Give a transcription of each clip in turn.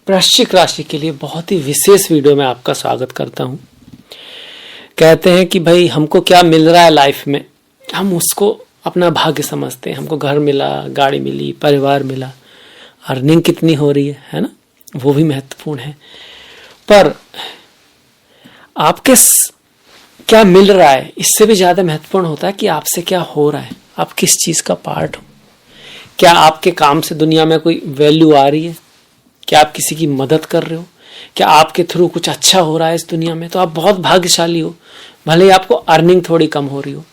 वृश्चिक राशि के लिए बहुत ही विशेष वीडियो में आपका स्वागत करता हूं। कहते हैं कि भाई हमको क्या मिल रहा है लाइफ में, हम उसको अपना भाग्य समझते हैं। हमको घर मिला, गाड़ी मिली, परिवार मिला, अर्निंग कितनी हो रही है ना, वो भी महत्वपूर्ण है। पर आपके क्या मिल रहा है इससे भी ज्यादा महत्वपूर्ण होता है कि आपसे क्या हो रहा है, आप किस चीज का पार्ट हो। क्या आपके काम से दुनिया में कोई वैल्यू आ रही है? क्या आप किसी की मदद कर रहे हो? क्या आपके थ्रू कुछ अच्छा हो रहा है इस दुनिया में? तो आप बहुत भाग्यशाली हो, भले ही आपको अर्निंग थोड़ी कम हो रही हो।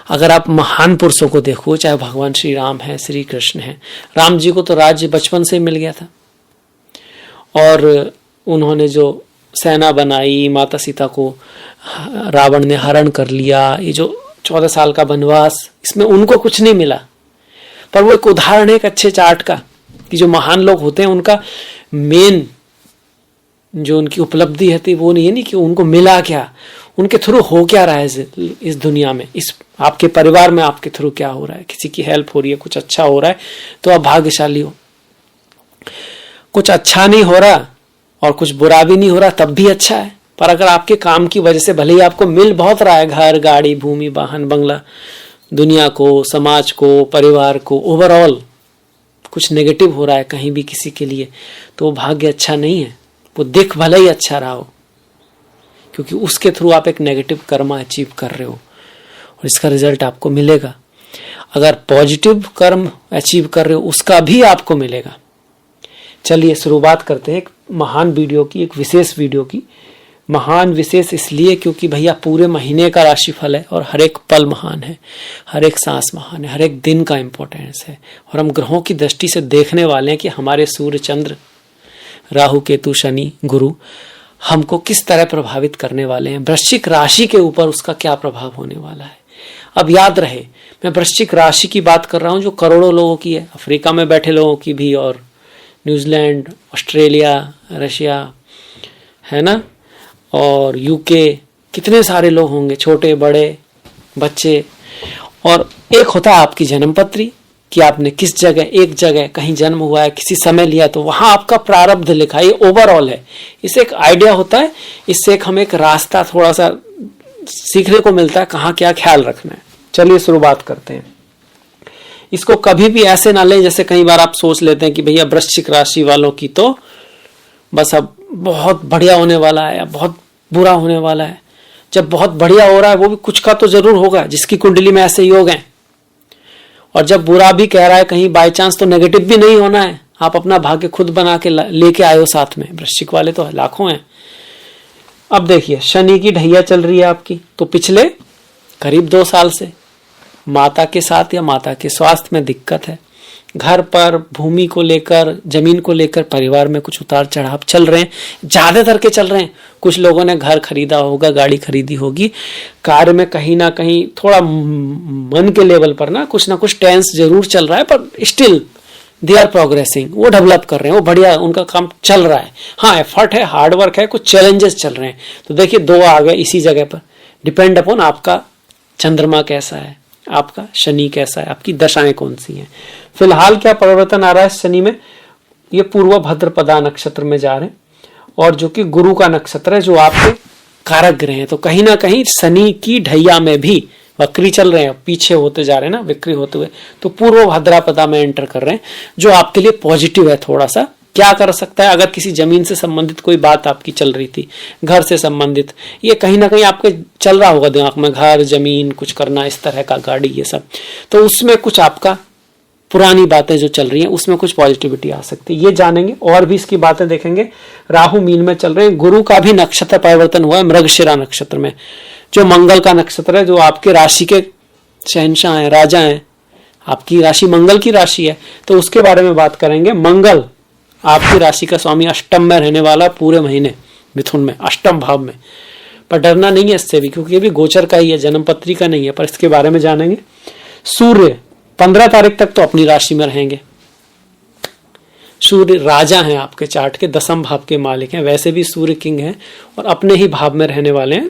अगर आप महान पुरुषों को देखो, चाहे भगवान श्री राम है, श्री कृष्ण है। राम जी को तो राज्य बचपन से मिल गया था और उन्होंने जो सेना बनाई, माता सीता को रावण ने हरण कर लिया। ये जो 14 साल का वनवास, इसमें उनको कुछ नहीं मिला, पर वो एक उदाहरण है एक अच्छे चार्ट का कि जो महान लोग होते हैं उनका मेन जो उनकी उपलब्धि है वो नहीं कि उनको मिला क्या, उनके थ्रू हो क्या रहा है इस दुनिया में, इस आपके परिवार में आपके थ्रू क्या हो रहा है। किसी की हेल्प हो रही है, कुछ अच्छा हो रहा है तो आप भाग्यशाली हो। कुछ अच्छा नहीं हो रहा और कुछ बुरा भी नहीं हो रहा तब भी अच्छा है। पर अगर आपके काम की वजह से भले ही आपको मिल बहुत रहा है, घर, गाड़ी, भूमि, वाहन, बंगला, दुनिया को, समाज को, परिवार को, ओवरऑल कुछ नेगेटिव हो रहा है कहीं भी किसी के लिए, तो वो भाग्य अच्छा नहीं है। वो दिख भले ही अच्छा रहा हो, क्योंकि उसके थ्रू आप एक नेगेटिव कर्म अचीव कर रहे हो और इसका रिजल्ट आपको मिलेगा। अगर पॉजिटिव कर्म अचीव कर रहे हो उसका भी आपको मिलेगा। चलिए शुरुआत करते हैं एक महान वीडियो की, एक विशेष वीडियो की। महान विशेष इसलिए क्योंकि भैया पूरे महीने का राशिफल है और हर एक पल महान है, हर एक सांस महान है, हर एक दिन का इंपॉर्टेंस है। और हम ग्रहों की दृष्टि से देखने वाले हैं कि हमारे सूर्य, चंद्र, राहु, केतु, शनि, गुरु हमको किस तरह प्रभावित करने वाले हैं। वृश्चिक राशि के ऊपर उसका क्या प्रभाव होने वाला है। अब याद रहे, मैं वृश्चिक राशि की बात कर रहा हूं जो करोड़ों लोगों की है, अफ्रीका में बैठे लोगों की भी, और न्यूजीलैंड, ऑस्ट्रेलिया, रशिया है ना, और यूके, कितने सारे लोग होंगे, छोटे बड़े बच्चे। और एक होता है आपकी जन्मपत्री कि आपने किस जगह, एक जगह कहीं जन्म हुआ है, किसी समय लिया, तो वहां आपका प्रारब्ध लिखा है। ये ओवरऑल है, इससे एक आइडिया होता है, इससे एक हमें एक रास्ता थोड़ा सा सीखने को मिलता है कहाँ क्या ख्याल रखना है। चलिए शुरुआत करते हैं। इसको कभी भी ऐसे ना लें जैसे कई बार आप सोच लेते हैं कि भैया वृश्चिक राशि वालों की तो बस अब बहुत बढ़िया होने वाला है, अब बहुत बुरा होने वाला है। जब बहुत बढ़िया हो रहा है वो भी कुछ का तो जरूर होगा जिसकी कुंडली में ऐसे योग हैं, और जब बुरा भी कह रहा है कहीं बाय चांस तो नेगेटिव भी नहीं होना है। आप अपना भाग्य खुद बना के लेके आए हो साथ में। वृश्चिक वाले तो लाखों हैं। अब देखिए, शनि की ढैया चल रही है आपकी, तो पिछले करीब 2 साल से माता के साथ या माता के स्वास्थ्य में दिक्कत है। घर पर, भूमि को लेकर, जमीन को लेकर परिवार में कुछ उतार चढ़ाव चल रहे हैं, ज्यादातर के चल रहे हैं। कुछ लोगों ने घर खरीदा होगा, गाड़ी खरीदी होगी। कार्य में कहीं ना कहीं थोड़ा मन के लेवल पर ना कुछ टेंस जरूर चल रहा है, पर स्टिल दे आर प्रोग्रेसिंग, वो डेवलप कर रहे हैं, वो बढ़िया उनका काम चल रहा है। हाँ, एफर्ट है, हार्डवर्क है, कुछ चैलेंजेस चल रहे हैं। तो देखिए 2 आ गए इसी जगह पर। डिपेंड अपॉन आपका चंद्रमा कैसा है, आपका शनि कैसा है, आपकी दशाएं कौन सी हैं। फिलहाल क्या परिवर्तन आ रहा है शनि में, ये पूर्व भद्रपदा नक्षत्र में जा रहे हैं, और जो कि गुरु का नक्षत्र है, जो आपके कारक ग्रह हैं। तो कहीं ना कहीं शनि की ढैया में भी वक्री चल रहे हैं, पीछे होते जा रहे हैं ना, विक्री होते हुए, तो पूर्व भद्रपदा में एंटर कर रहे हैं, जो आपके लिए पॉजिटिव है। थोड़ा सा क्या कर सकता है, अगर किसी जमीन से संबंधित कोई बात आपकी चल रही थी, घर से संबंधित, ये कहीं ना कहीं आपके चल रहा होगा दिमाग में, घर, जमीन, कुछ करना इस तरह का, गाड़ी, ये सब, तो उसमें कुछ आपका पुरानी बातें जो चल रही हैं उसमें कुछ पॉजिटिविटी आ सकती है, ये जानेंगे। और भी इसकी बातें देखेंगे। राहु मीन में चल रहे हैं, गुरु का भी नक्षत्र परिवर्तन हुआ है मृगशिरा नक्षत्र में, जो मंगल का नक्षत्र है, जो आपके राशि के शहंशाह हैं, राजा हैं। आपकी राशि मंगल की राशि है, तो उसके बारे में बात करेंगे। मंगल आपकी राशि का स्वामी अष्टम में रहने वाला पूरे महीने, मिथुन में, अष्टम भाव में। पर डरना नहीं है इससे भी, क्योंकि ये भी गोचर का ही है, जन्मपत्री का नहीं है, पर इसके बारे में जानेंगे। सूर्य 15 तारीख तक तो अपनी राशि में रहेंगे। सूर्य राजा हैं आपके चार्ट के, 10वें भाव के मालिक हैं, वैसे भी सूर्य किंग हैं और अपने ही भाव में रहने वाले हैं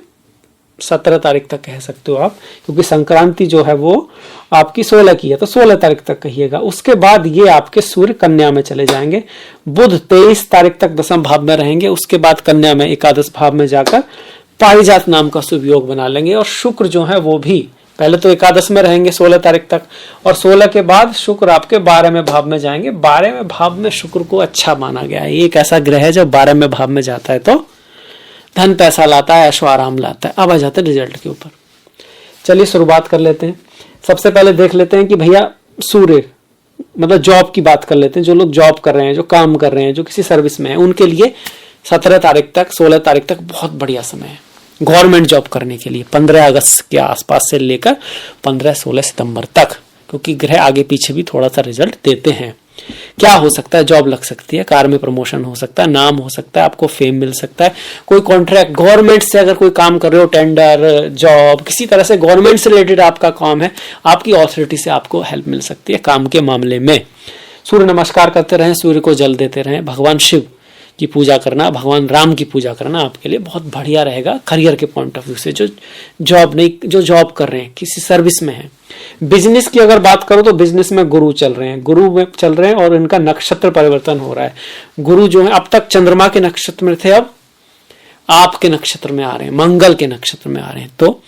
17 तारीख तक कह सकते हो आप, क्योंकि संक्रांति जो है वो आपकी 16 की है, तो 16 तारीख तक कहिएगा। उसके बाद ये आपके सूर्य कन्या में चले जाएंगे। बुध 23 तारीख तक दसम भाव में रहेंगे, उसके बाद कन्या में एकादश भाव में जाकर पारिजात नाम का शुभ योग बना लेंगे। और शुक्र जो है वो भी पहले तो एकादश में रहेंगे 16 तारीख तक, और 16 के बाद शुक्र आपके 12वें भाव में जाएंगे। 12वें भाव में शुक्र को अच्छा माना गया है, ये एक ऐसा ग्रह है जब 12वें भाव में जाता है तो धन पैसा लाता है, ऐशो आराम लाता है। अब आ जाते हैं रिजल्ट के ऊपर। चलिए शुरुआत कर लेते हैं। सबसे पहले देख लेते हैं कि भैया सूर्य मतलब जॉब की बात कर लेते हैं। जो लोग जॉब कर रहे हैं, जो काम कर रहे हैं, जो किसी सर्विस में है, उनके लिए 17 तारीख तक 16 तारीख तक बहुत बढ़िया समय है गवर्नमेंट जॉब करने के लिए, 15 अगस्त के आसपास से लेकर 15-16 सितंबर तक, क्योंकि ग्रह आगे पीछे भी थोड़ा सा रिजल्ट देते हैं। क्या हो सकता है? जॉब लग सकती है, कार में प्रमोशन हो सकता है, नाम हो सकता है, आपको फेम मिल सकता है, कोई कॉन्ट्रैक्ट गवर्नमेंट से अगर कोई काम कर रहे हो, टेंडर जॉब, किसी तरह से गवर्नमेंट से रिलेटेड आपका काम है, आपकी अथॉरिटी से आपको हेल्प मिल सकती है काम के मामले में। सूर्य नमस्कार करते रहें, सूर्य को जल देते रहें, भगवान शिव की पूजा करना, भगवान राम की पूजा करना आपके लिए बहुत बढ़िया रहेगा करियर के पॉइंट ऑफ व्यू से। जो जॉब कर रहे हैं, किसी सर्विस में है। बिजनेस की अगर बात करो तो बिजनेस में गुरु चल रहे हैं, गुरु में चल रहे हैं और इनका नक्षत्र परिवर्तन हो रहा है। गुरु जो है अब तक चंद्रमा के नक्षत्र में थे, अब आपके नक्षत्र में आ रहे हैं, मंगल के नक्षत्र में आ रहे हैं, तो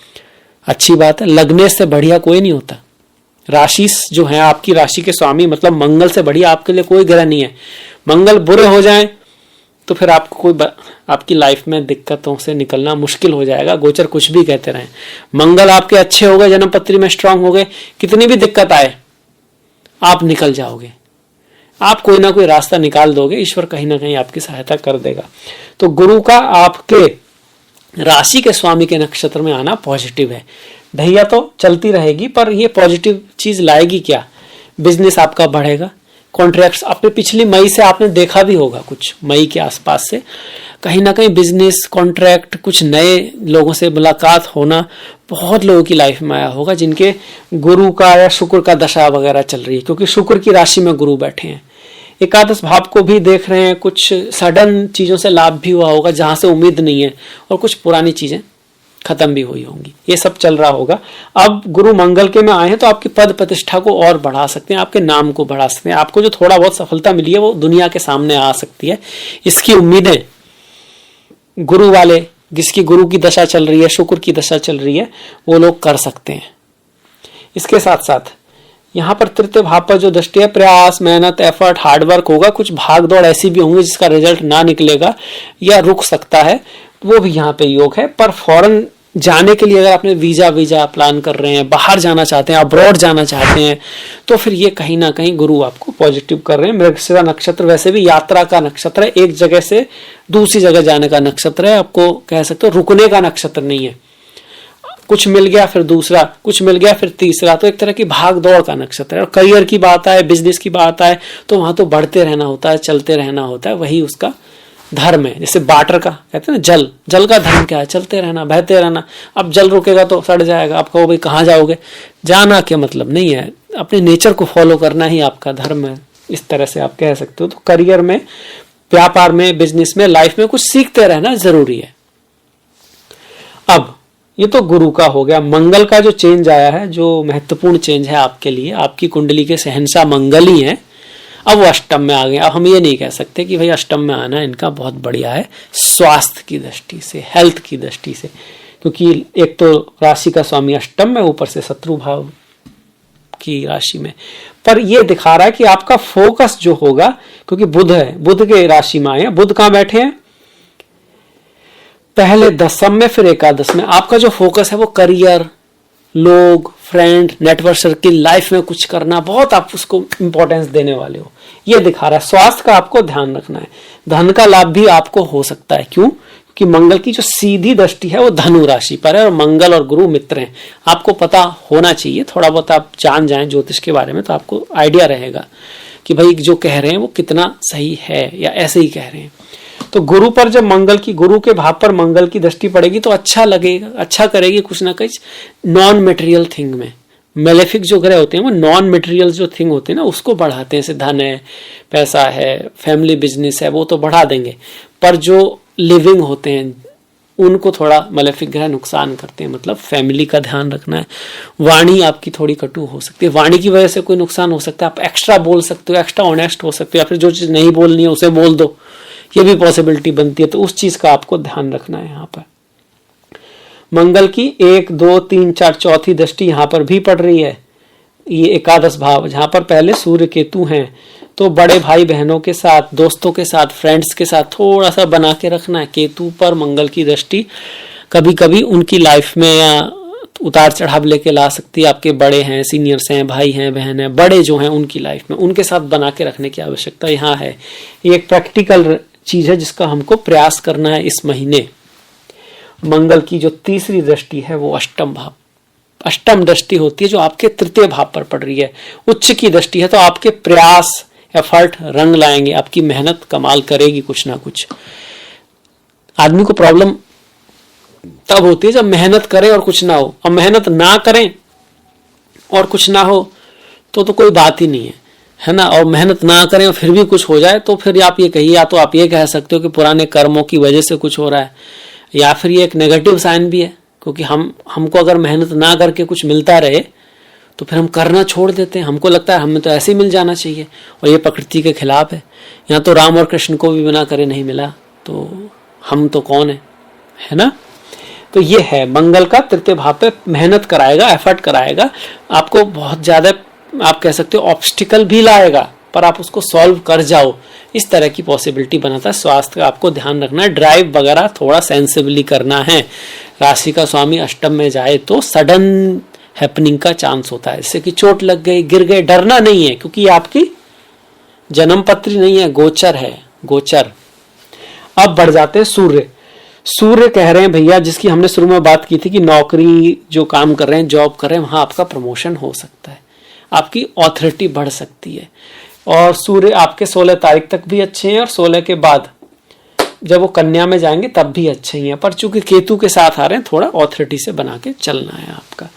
अच्छी बात है। लगने से बढ़िया कोई नहीं होता। राशि जो है आपकी राशि के स्वामी मतलब मंगल से बढ़िया आपके लिए कोई ग्रह नहीं है। मंगल बुरे हो जाए तो फिर आपको आपकी लाइफ में दिक्कतों से निकलना मुश्किल हो जाएगा। गोचर कुछ भी कहते रहें, मंगल आपके अच्छे हो गए, जन्म पत्री में स्ट्रांग हो गए, कितनी भी दिक्कत आए आप निकल जाओगे, आप कोई ना कोई रास्ता निकाल दोगे, ईश्वर कहीं ना कहीं आपकी सहायता कर देगा। तो गुरु का आपके राशि के स्वामी के नक्षत्र में आना पॉजिटिव है। भैया तो चलती रहेगी, पर ये पॉजिटिव चीज लाएगी क्या? बिजनेस आपका बढ़ेगा, कॉन्ट्रैक्ट्स आपने पिछली मई से आपने देखा भी होगा, कुछ मई के आसपास से कहीं ना कहीं बिजनेस कॉन्ट्रैक्ट, कुछ नए लोगों से मुलाकात होना बहुत लोगों की लाइफ में आया होगा, जिनके गुरु का या शुक्र का दशा वगैरह चल रही है, क्योंकि शुक्र की राशि में गुरु बैठे हैं। एकादश भाव को भी देख रहे हैं, कुछ सडन चीजों से लाभ भी हुआ होगा जहां से उम्मीद नहीं है, और कुछ पुरानी चीजें खत्म भी हुई होंगी, ये सब चल रहा होगा। अब गुरु मंगल के में आए हैं तो आपकी पद प्रतिष्ठा को और बढ़ा सकते हैं, आपके नाम को बढ़ा सकते हैं, आपको जो थोड़ा बहुत सफलता मिली है वो दुनिया के सामने आ सकती है। इसकी उम्मीदें गुरु वाले, जिसकी गुरु की दशा चल रही है, शुक्र की दशा चल रही है, वो लोग कर सकते हैं। इसके साथ साथ यहाँ पर तृतीय भाव पर जो दृष्टि है, प्रयास, मेहनत, एफर्ट, हार्डवर्क होगा। कुछ भाग दौड़ ऐसी भी होंगी जिसका रिजल्ट ना निकलेगा या रुक सकता है, वो भी यहाँ पे योग है। पर फॉरेन जाने के लिए अगर आपने वीजा प्लान कर रहे हैं, बाहर जाना चाहते हैं, अब्रॉड जाना चाहते हैं, तो फिर ये कहीं ना कहीं गुरु आपको पॉजिटिव कर रहे हैं। मृगशिरा नक्षत्र वैसे भी यात्रा का नक्षत्र है, एक जगह से दूसरी जगह जाने का नक्षत्र है, आपको कह सकते हो रुकने का नक्षत्र नहीं है। कुछ मिल गया फिर दूसरा, कुछ मिल गया फिर तीसरा, तो एक तरह की भाग दौड़ का नक्षत्र है। और करियर की बात आए, बिजनेस की बात आए, तो वहां तो बढ़ते रहना होता है, चलते रहना होता है, वही उसका धर्म है। जैसे वाटर का कहते हैं ना, जल का धर्म क्या है? चलते रहना, बहते रहना। अब जल रुकेगा तो सड़ जाएगा, आप कहो भाई कहाँ जाओगे, जाना क्या मतलब नहीं है, अपने नेचर को फॉलो करना ही आपका धर्म है, इस तरह से आप कह सकते हो। तो करियर में, व्यापार में, बिजनेस में, लाइफ में कुछ सीखते रहना जरूरी है। अब ये तो गुरु का हो गया। मंगल का जो चेंज आया है, जो महत्वपूर्ण चेंज है आपके लिए, आपकी कुंडली के शहंशाह मंगल ही है, अब वो अष्टम में आ गए। अब हम ये नहीं कह सकते कि भाई अष्टम में आना इनका बहुत बढ़िया है स्वास्थ्य की दृष्टि से, हेल्थ की दृष्टि से, क्योंकि एक तो राशि का स्वामी अष्टम में, ऊपर से शत्रु भाव की राशि में। पर ये दिखा रहा है कि आपका फोकस जो होगा, क्योंकि बुध है, बुध के राशि में आए हैं, बुध कहां बैठे हैं? पहले दसम में फिर एकादश में। आपका जो फोकस है वो करियर, लोग, फ्रेंड, नेटवर्क सर्किल, लाइफ में कुछ करना, बहुत आप उसको इंपॉर्टेंस देने वाले हो, ये दिखा रहा है। स्वास्थ्य का आपको ध्यान रखना है। धन का लाभ भी आपको हो सकता है, क्यों? कि मंगल की जो सीधी दृष्टि है वो धनु राशि पर है, और मंगल और गुरु मित्र हैं। आपको पता होना चाहिए, थोड़ा बहुत आप जान जाएं ज्योतिष के बारे में, तो आपको आइडिया रहेगा कि भाई जो कह रहे हैं वो कितना सही है या ऐसे ही कह रहे हैं। तो गुरु पर जब मंगल की, गुरु के भाव पर मंगल की दृष्टि पड़ेगी तो अच्छा लगेगा, अच्छा करेगी कुछ ना कुछ नॉन मटेरियल थिंग में। मेलेफिक जो ग्रह होते हैं वो नॉन मटेरियल जो थिंग होते हैं ना, उसको बढ़ाते हैं। जैसे धन है, पैसा है, फैमिली बिजनेस है, वो तो बढ़ा देंगे। पर जो लिविंग होते हैं, उनको थोड़ा मलेफिक ग्रह नुकसान करते हैं, मतलब फैमिली का ध्यान रखना है। वाणी आपकी थोड़ी कटु हो सकती है, वाणी की वजह से कोई नुकसान हो सकता है। आप एक्स्ट्रा बोल सकते हो, एक्स्ट्रा ऑनेस्ट हो सकते हो, या फिर जो चीज नहीं बोलनी है उसे बोल दो, ये भी पॉसिबिलिटी बनती है। तो उस चीज का आपको ध्यान रखना है। यहाँ पर मंगल की 1, 2, 3, 4 चौथी दृष्टि यहाँ पर भी पड़ रही है। ये एकादश भाव जहाँ पर पहले सूर्य केतु हैं, तो बड़े भाई बहनों के साथ, दोस्तों के साथ, फ्रेंड्स के साथ थोड़ा सा बना के रखना है। केतु पर मंगल की दृष्टि कभी कभी उनकी लाइफ में या उतार चढ़ाव लेके ला सकती है। आपके बड़े हैं, सीनियर्स हैं, भाई हैं, बहन हैं, बड़े जो हैं उनकी लाइफ में, उनके साथ बना के रखने की आवश्यकता यहाँ है। ये एक प्रैक्टिकल चीज है जिसका हमको प्रयास करना है इस महीने। मंगल की जो तीसरी दृष्टि है वो अष्टम भाव, अष्टम दृष्टि होती है जो आपके तृतीय भाव पर पड़ रही है। उच्च की दृष्टि है तो आपके प्रयास, एफर्ट रंग लाएंगे, आपकी मेहनत कमाल करेगी कुछ ना कुछ। आदमी को प्रॉब्लम तब होती है जब मेहनत करे और कुछ ना हो। अब मेहनत ना करें और कुछ ना हो तो कोई बात ही नहीं है ना। और मेहनत ना करें और फिर भी कुछ हो जाए तो फिर आप ये कहिए, या तो आप ये कह सकते हो कि पुराने कर्मों की वजह से कुछ हो रहा है, या फिर ये एक नेगेटिव साइन भी है, क्योंकि हमको अगर मेहनत ना करके कुछ मिलता रहे तो फिर हम करना छोड़ देते हैं। हमको लगता है हमें तो ऐसे ही मिल जाना चाहिए, और ये प्रकृति के खिलाफ है। यहाँ तो राम और कृष्ण को भी बिना करे नहीं मिला, तो हम तो कौन है ना। तो ये है मंगल का तृतीय भाव पे मेहनत कराएगा, एफर्ट कराएगा, आपको बहुत ज्यादा आप कह सकते हो ऑब्स्टिकल भी लाएगा, पर आप उसको सॉल्व कर जाओ, इस तरह की पॉसिबिलिटी बनाता है। स्वास्थ्य का आपको ध्यान रखना है, ड्राइव वगैरह थोड़ा सेंसिबली करना है। राशि का स्वामी अष्टम में जाए तो सडन हैपनिंग का चांस होता है, जैसे कि चोट लग गई, गिर गए। डरना नहीं है, क्योंकि ये आपकी जन्म पत्री नहीं है, गोचर है, गोचर। अब बढ़ जाते हैं सूर्य। सूर्य कह रहे हैं भैया, जिसकी हमने शुरू में बात की थी कि नौकरी जो काम कर रहे हैं, जॉब कर रहे हैं, वहां आपका प्रमोशन हो सकता है, आपकी ऑथोरिटी बढ़ सकती है। और सूर्य आपके 16 तारीख तक भी अच्छे हैं, और 16 के बाद जब वो कन्या में जाएंगे तब भी अच्छे ही हैं। पर चूंकि केतु के साथ आ रहे हैं, थोड़ा ऑथोरिटी से बना के चलना है आपका।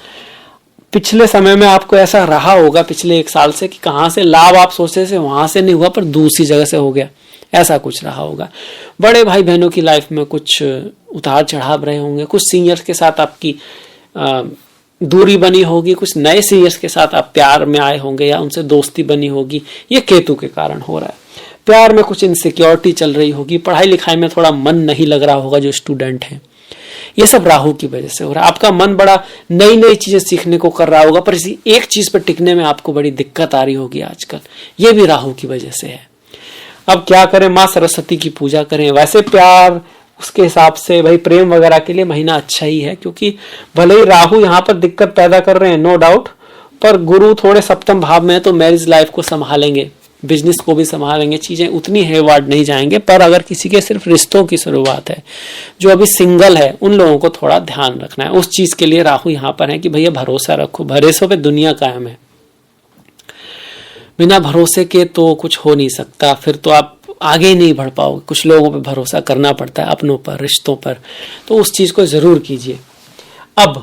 पिछले समय में आपको ऐसा रहा होगा पिछले 1 साल से कि कहां से लाभ आप सोचते थे वहां से नहीं हुआ, पर दूसरी जगह से हो गया, ऐसा कुछ रहा होगा। बड़े भाई बहनों की लाइफ में कुछ उतार चढ़ाव रहे होंगे, कुछ सीनियर्स के साथ आपकी दूरी बनी होगी, कुछ नए सीनियर्स के साथ आप प्यार में आए होंगे या उनसे दोस्ती बनी होगी, ये केतु के कारण हो रहा है। प्यार में कुछ इनसिक्योरिटी चल रही होगी, पढ़ाई लिखाई में थोड़ा मन नहीं लग रहा होगा जो स्टूडेंट हैं, ये सब राहु की वजह से हो रहा है। आपका मन बड़ा नई नई चीजें सीखने को कर रहा होगा, पर इसी एक चीज पर टिकने में आपको बड़ी दिक्कत आ रही होगी आजकल, ये भी राहु की वजह से है। अब क्या करें, माँ सरस्वती की पूजा करें। वैसे प्यार उसके हिसाब से भाई प्रेम वगैरह के लिए महीना अच्छा ही है, क्योंकि भले ही राहु यहाँ पर दिक्कत पैदा कर रहे हैं, नो डाउट, पर गुरु थोड़े सप्तम भाव में है तो मैरिज लाइफ को संभालेंगे, बिजनेस को भी संभालेंगे, चीजें उतनी हेवार्ड नहीं जाएंगे। पर अगर किसी के सिर्फ रिश्तों की शुरुआत है, जो अभी सिंगल है, उन लोगों को थोड़ा ध्यान रखना है। उस चीज के लिए राहु यहाँ पर है कि भैया भरोसा रखो, भरोसे पे दुनिया कायम है, बिना भरोसे के तो कुछ हो नहीं सकता, फिर तो आप आगे ही नहीं बढ़ पाओगे। कुछ लोगों पे भरोसा करना पड़ता है, अपनों पर, रिश्तों पर, तो उस चीज को जरूर कीजिए। अब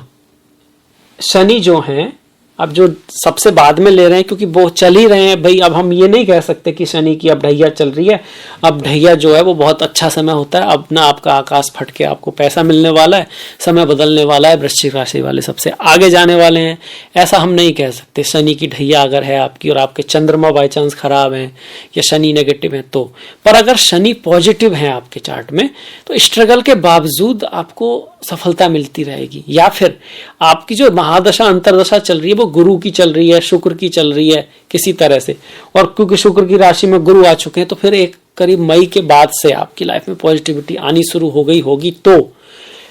शनि जो हैं, अब जो सबसे बाद में ले रहे हैं, क्योंकि वो चल ही रहे हैं भाई। अब हम ये नहीं कह सकते कि शनि की अब ढैया चल रही है, अब ढैया जो है वो बहुत अच्छा समय होता है, अब ना आपका आकाश फट के आपको पैसा मिलने वाला है, समय बदलने वाला है, वृश्चिक राशि वाले सबसे आगे जाने वाले हैं, ऐसा हम नहीं कह सकते। शनि की ढैया अगर है आपकी और आपके चंद्रमा बाई चांस खराब है या शनि नेगेटिव है तो, पर अगर शनि पॉजिटिव है आपके चार्ट में तो स्ट्रगल के बावजूद आपको सफलता मिलती रहेगी। या फिर आपकी जो महादशा अंतरदशा चल रही है वो गुरु की चल रही है, शुक्र की चल रही है किसी तरह से, और क्योंकि शुक्र की राशि में गुरु आ चुके हैं तो फिर एक करीब मई के बाद से आपकी लाइफ में पॉजिटिविटी आनी शुरू हो गई होगी, तो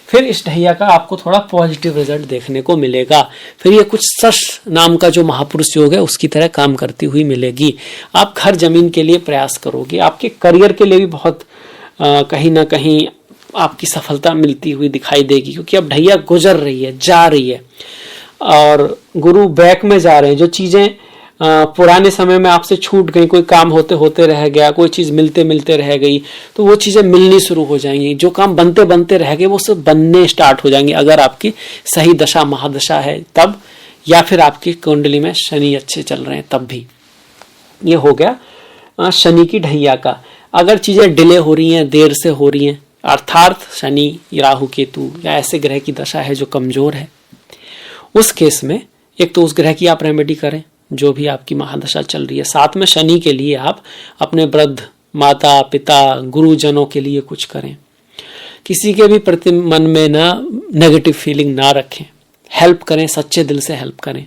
फिर इस ढैया का आपको थोड़ा पॉजिटिव रिजल्ट देखने को मिलेगा। फिर ये कुछ सश नाम का जो महापुरुष योग है उसकी तरह काम करती हुई मिलेगी। आप घर जमीन के लिए प्रयास करोगे, आपके करियर के लिए भी बहुत कहीं ना कहीं आपकी सफलता मिलती हुई दिखाई देगी, क्योंकि अब ढैया गुजर रही है, जा रही है, और गुरु बैक में जा रहे हैं। जो चीजें पुराने समय में आपसे छूट गई, कोई काम होते होते रह गया, कोई चीज मिलते मिलते रह गई, तो वो चीजें मिलनी शुरू हो जाएंगी। जो काम बनते बनते रह गए वो सब बनने स्टार्ट हो जाएंगे, अगर आपकी सही दशा महादशा है तब, या फिर आपकी कुंडली में शनि अच्छे चल रहे हैं तब भी। ये हो गया शनि की ढैया का। अगर चीजें डिले हो रही हैं, देर से हो रही हैं, अर्थात शनि, राहु, केतु या ऐसे ग्रह की दशा है जो कमजोर है, उस केस में एक तो उस ग्रह की आप रेमेडी करें जो भी आपकी महादशा चल रही है। साथ में शनि के लिए आप अपने वृद्ध माता पिता गुरुजनों के लिए कुछ करें। किसी के भी प्रति मन में ना नेगेटिव फीलिंग ना रखें, हेल्प करें, सच्चे दिल से हेल्प करें।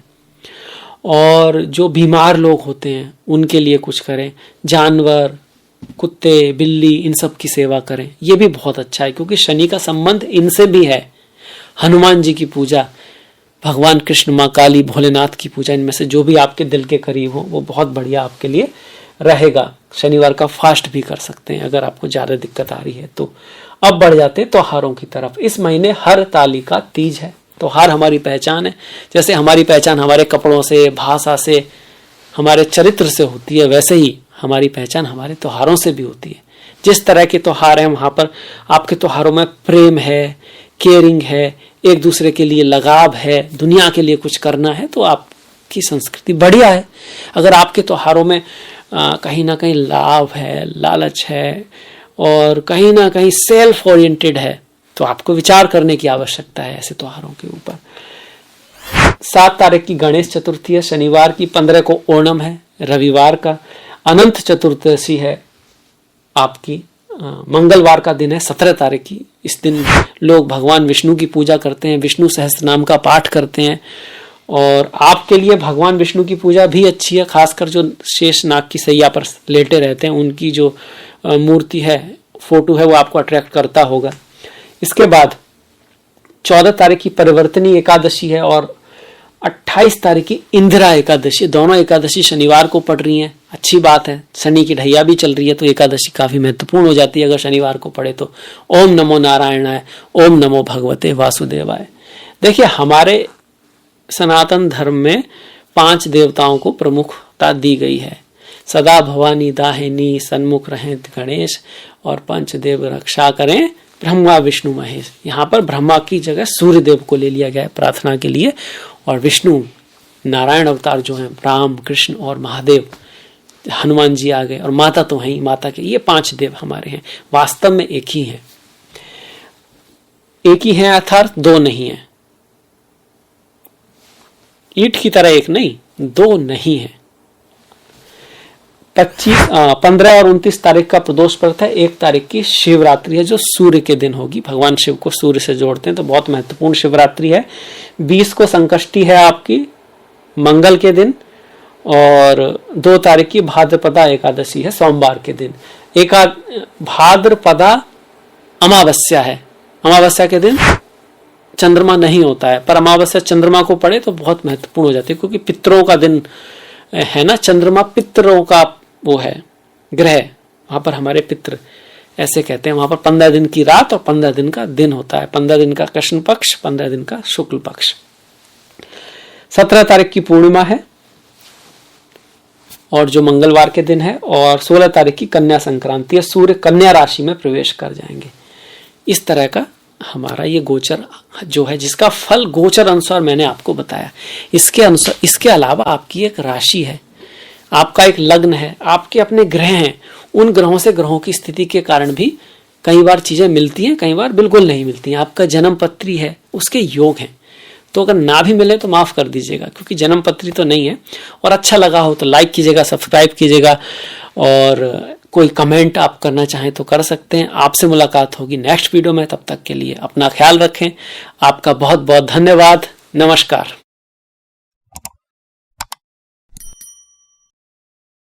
और जो बीमार लोग होते हैं उनके लिए कुछ करें, जानवर, कुत्ते, बिल्ली, इन सब की सेवा करें। ये भी बहुत अच्छा है क्योंकि शनि का संबंध इनसे भी है। हनुमान जी की पूजा, भगवान कृष्ण, माँ काली, भोलेनाथ की पूजा, इनमें से जो भी आपके दिल के करीब हो वो बहुत बढ़िया आपके लिए रहेगा। शनिवार का फास्ट भी कर सकते हैं अगर आपको ज्यादा दिक्कत आ रही है तो। अब बढ़ जाते हैं त्योहारों की तरफ। इस महीने हर ताली का तीज है। त्योहार हमारी पहचान है। जैसे हमारी पहचान हमारे कपड़ों से, भाषा से, हमारे चरित्र से होती है, वैसे ही हमारी पहचान हमारे त्योहारों से भी होती है। जिस तरह के त्योहार हैं वहां पर आपके त्योहारों में प्रेम है, केयरिंग है, एक दूसरे के लिए लगाव है, दुनिया के लिए कुछ करना है, तो आपकी संस्कृति बढ़िया है। अगर आपके त्योहारों में कहीं ना कहीं लाभ है, लालच है और कहीं ना कहीं सेल्फ ओरिएंटेड है तो आपको विचार करने की आवश्यकता है ऐसे त्योहारों के ऊपर। 7 तारीख की गणेश चतुर्थी है, शनिवार की 15 को ओणम है, रविवार का अनंत चतुर्दशी है, आपकी मंगलवार का दिन है 17 तारीख की। इस दिन लोग भगवान विष्णु की पूजा करते हैं, विष्णु सहस्त्र नाम का पाठ करते हैं। और आपके लिए भगवान विष्णु की पूजा भी अच्छी है, खासकर जो शेष नाग की सैया पर लेटे रहते हैं उनकी जो मूर्ति है, फोटो है, वो आपको अट्रैक्ट करता होगा। इसके बाद 14 तारीख की परिवर्तनी एकादशी है और 28 तारीख की इंदिरा एकादशी। दोनों एकादशी शनिवार को पड़ रही हैं, अच्छी बात है। शनि की ढैया भी चल रही है तो एकादशी काफी महत्वपूर्ण हो जाती है अगर शनिवार को पड़े तो। ओम नमो नारायणाय, ओम नमो भगवते वासुदेवाय। देखिए हमारे सनातन धर्म में 5 देवताओं को प्रमुखता दी गई है। सदा भवानी दाहिनी, सन्मुख रहें गणेश और पंचदेव रक्षा करें ब्रह्मा विष्णु महेश। यहाँ पर ब्रह्मा की जगह सूर्य देव को ले लिया गया है प्रार्थना के लिए, और विष्णु नारायण अवतार जो हैं राम, कृष्ण और महादेव, हनुमान जी आ गए, और माता तो है ही, माता के ये 5 देव हमारे हैं। वास्तव में एक ही है, एक ही है अर्थात 2 नहीं है। ईंट की तरह एक नहीं, 2 नहीं है। 15 और 29 तारीख का प्रदोष पर्व है। 1 तारीख की शिवरात्रि है जो सूर्य के दिन होगी। भगवान शिव को सूर्य से जोड़ते हैं तो बहुत महत्वपूर्ण शिवरात्रि है। 20 को संकष्टी है आपकी मंगल के दिन, और 2 तारीख की भाद्रपदा एकादशी है सोमवार के दिन। भाद्रपदा अमावस्या है, अमावस्या के दिन चंद्रमा नहीं होता है, पर अमावस्या चंद्रमा को पड़े तो बहुत महत्वपूर्ण हो जाती है क्योंकि पितरों का दिन है ना। चंद्रमा पितरों का वो है ग्रह, वहां पर हमारे पितर ऐसे कहते हैं। वहां पर 15 दिन की रात और 15 दिन का दिन होता है, 15 दिन का कृष्ण पक्ष, 15 दिन का शुक्ल पक्ष। 17 तारीख की पूर्णिमा है और जो मंगलवार के दिन है, और 16 तारीख की कन्या संक्रांति है। सूर्य कन्या राशि में प्रवेश कर जाएंगे। इस तरह का हमारा ये गोचर जो है, जिसका फल गोचर अनुसार मैंने आपको बताया। इसके अनुसार, इसके अलावा आपकी एक राशि है, आपका एक लग्न है, आपके अपने ग्रह हैं। उन ग्रहों से, ग्रहों की स्थिति के कारण भी कई बार चीजें मिलती हैं, कई बार बिल्कुल नहीं मिलती हैं। आपका जन्म पत्री है, उसके योग हैं, तो अगर ना भी मिले तो माफ कर दीजिएगा क्योंकि जन्म पत्री तो नहीं है। और अच्छा लगा हो तो लाइक कीजिएगा, सब्सक्राइब कीजिएगा, और कोई कमेंट आप करना चाहें तो कर सकते हैं। आपसे मुलाकात होगी नेक्स्ट वीडियो में, तब तक के लिए अपना ख्याल रखें। आपका बहुत बहुत धन्यवाद। नमस्कार।